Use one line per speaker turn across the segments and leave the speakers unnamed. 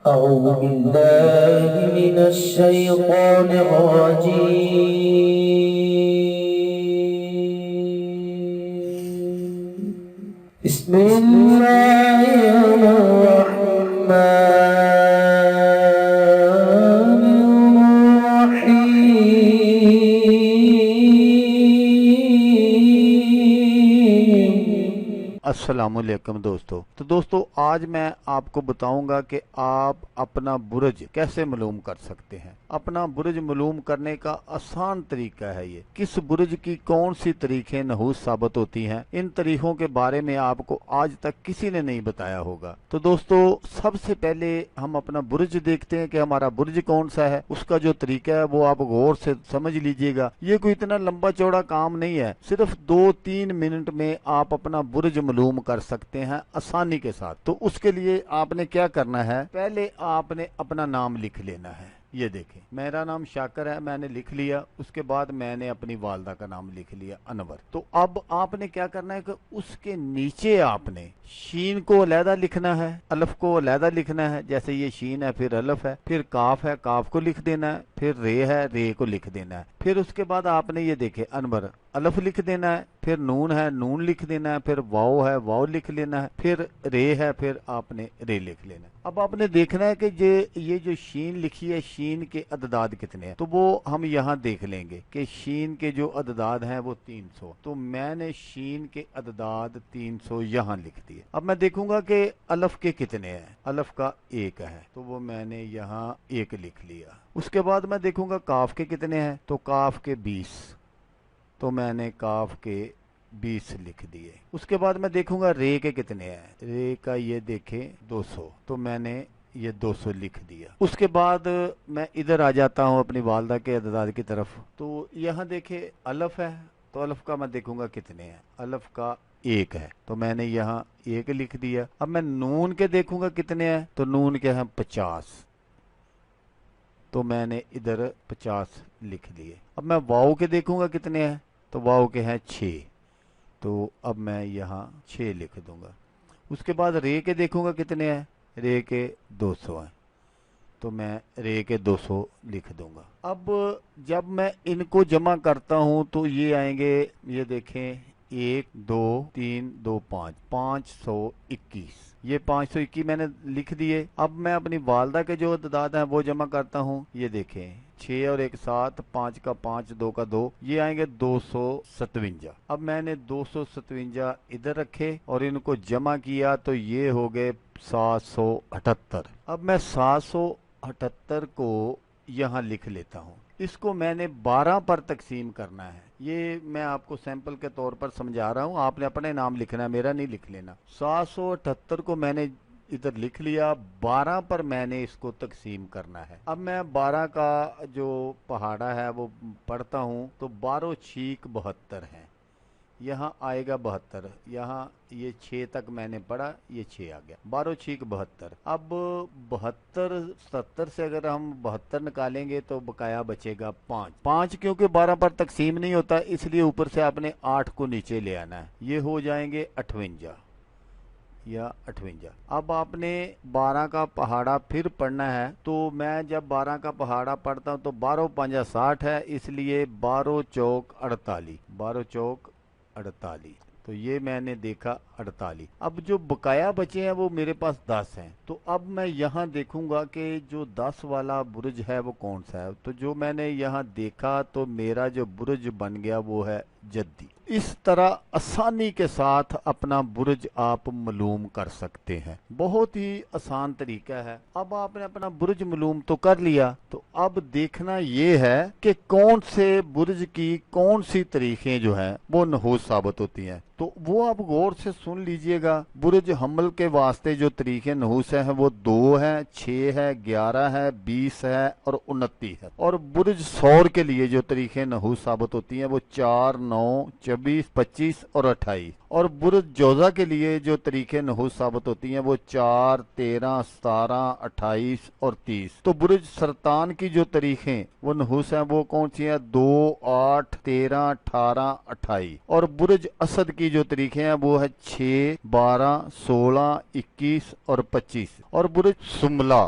أعوذ بالله من الشيطان الرجيم. بسم الله الرحمن الرحيم.
السلام علیکم دوستو. تو دوستو آج میں آپ کو بتاؤں گا کہ آپ اپنا برج کیسے معلوم کر سکتے ہیں. اپنا برج معلوم کرنے کا آسان طریقہ ہے یہ. کس برج کی کون سی تاریخیں نحوس ثابت ہوتی ہیں، ان تاریخوں کے بارے میں آپ کو آج تک کسی نے نہیں بتایا ہوگا. تو دوستو سب سے پہلے ہم اپنا برج دیکھتے ہیں کہ ہمارا برج کون سا ہے. اس کا جو طریقہ ہے وہ آپ غور سے سمجھ لیجئے گا. یہ کوئی اتنا لمبا چوڑا کام نہیں ہے، صرف 2-3 منٹ میں آپ اپنا برج معلوم کر سکتے ہیں آسانی کے ساتھ. تو اس کے لیے آپ نے کیا کرنا ہے، پہلے آپ نے اپنا نام لکھ لینا ہے. یہ دیکھیں میرا نام شاکر ہے، میں نے لکھ لیا. اس کے بعد میں نے اپنی والدہ کا نام لکھ لیا انور. تو اب آپ نے کیا کرنا ہے کہ اس کے نیچے آپ نے شین کو علیحدہ لکھنا ہے، الف کو علیحدہ لکھنا ہے. جیسے یہ شین ہے، پھر الف ہے، پھر کاف ہے، کاف کو لکھ دینا ہے، پھر رے ہے، رے کو لکھ دینا ہے. پھر اس کے بعد آپ نے یہ دیکھے انور الف لکھ دینا ہے، پھر نون ہے، نون لکھ دینا ہے، پھر واو ہے، واو لکھ لینا ہے، پھر رے ہے، پھر آپ نے رے لکھ لینا ہے. اب آپ نے دیکھنا ہے کہ یہ جو شین لکھی ہے، شین کے عدداد کتنے ہیں. تو وہ ہم یہاں دیکھ لیں گے کہ شین کے جو عدداد ہیں وہ 300. تو میں نے شین کے عدداد 300 یہاں لکھ دیے. اب میں دیکھوں گا کہ الف کے کتنے ہیں. الف کا 1 ہے، تو وہ میں نے یہاں 1 لکھ لیا. اس کے بعد میں دیکھوں گا کاف کے کتنے ہیں. تو کاف کے 20، تو میں نے کاف کے 20 لکھ دیے. اس کے بعد میں دیکھوں گا رے کے کتنے ہیں. رے کا یہ دیکھیں 200، تو میں نے یہ 200 لکھ دیا. اس کے بعد میں ادھر آ جاتا ہوں اپنی والدہ کے عدداد کی طرف. تو یہاں دیکھیں الف ہے، تو الف کا میں دیکھوں گا کتنے ہیں. الف کا 1 ہے، تو میں نے یہاں 1 لکھ دیا. اب میں نون کے دیکھوں گا کتنے ہیں. تو نون کے ہیں 50، تو میں نے ادھر 50 لکھ دیے. اب میں واؤ کے دیکھوں گا کتنے ہیں. تو واؤ کے ہیں 6، تو اب میں یہاں 6 لکھ دوں گا. اس کے بعد رے کے دیکھوں گا کتنے ہیں. رے کے 200 ہیں، تو میں رے کے 200 لکھ دوں گا. اب جب میں ان کو جمع کرتا ہوں تو یہ آئیں گے، یہ دیکھیں 1 2 3 2 5 521. یہ 521 میں نے لکھ دیے. اب میں اپنی والدہ کے جو عدداد ہیں وہ جمع کرتا ہوں. یہ دیکھیں 6 اور 1 7، 5 کا 5، 2 کا 2، یہ آئیں گے 257. اب میں نے 257 ادھر رکھے اور ان کو جمع کیا تو یہ ہو گئے 778. اب میں 778 کو یہاں لکھ لیتا ہوں. اس کو میں نے 12 پر تقسیم کرنا ہے. یہ میں آپ کو سیمپل کے طور پر سمجھا رہا ہوں، آپ نے اپنے نام لکھنا ہے، میرا نہیں لکھ لینا. 778 کو میں نے ادھر لکھ لیا، 12 پر میں نے اس کو تقسیم کرنا ہے. اب میں 12 کا جو پہاڑا ہے وہ پڑھتا ہوں، تو 12 چھیک 72 ہیں. یہاں آئے گا 72. یہاں یہ 6 تک میں نے پڑھا، یہ 6 آ گیا. 12 چھیک 72. اب 72 70 سے اگر ہم 72 نکالیں گے تو بقایا بچے گا 5. کیونکہ 12 پر تقسیم نہیں ہوتا، اس لیے اوپر سے آپ نے 8 کو نیچے لے آنا ہے. یہ ہو جائیں گے 58 یا 58. اب آپ نے 12 کا پہاڑا پھر پڑھنا ہے. تو میں جب 12 کا پہاڑا پڑھتا ہوں تو 12 5 60 ہے، اس لیے 12 چوک 48. 12 چوک 48، تو یہ میں نے دیکھا 48. اب جو بقایا بچے ہیں وہ میرے پاس 10 ہیں. تو اب میں یہاں دیکھوں گا کہ جو 10 والا برج ہے وہ کون سا ہے. تو جو میں نے یہاں دیکھا تو میرا جو برج بن گیا وہ ہے جدی. اس طرح آسانی کے ساتھ اپنا برج آپ معلوم کر سکتے ہیں. بہت ہی آسان طریقہ ہے. اب آپ نے اپنا برج معلوم تو کر لیا، تو اب دیکھنا یہ ہے کہ کون سے برج کی کون سی تاریخیں جو ہیں وہ نحوس ثابت ہوتی ہیں. تو وہ آپ غور سے سن لیجئے گا. برج حمل کے واسطے جو تاریخیں نحوس ہیں وہ 2 ہیں، 6 ہے، 11 ہے، 20 ہے اور 29 ہے. اور برج سور کے لیے جو تاریخیں نحوس ثابت ہوتی ہیں وہ 4 9 24 25 اور 28. اور برج جوزہ کے لیے جو تاریخیں نحوس ثابت ہوتی ہیں وہ 4 13 17 28 اور 30. تو برج سرطان کی جو تاریخیں وہ نحوس ہیں وہ کون سی ہیں؟ 2 8 13 18 28. اور برج اسد کی جو تاریخیں ہیں وہ ہے 6 12 16 21 اور 25. اور برج سملا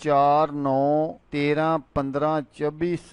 4, 9, 13, 15, 24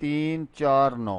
3, 4, 9।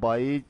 22,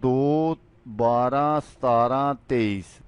2, 12, 17, 23।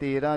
13,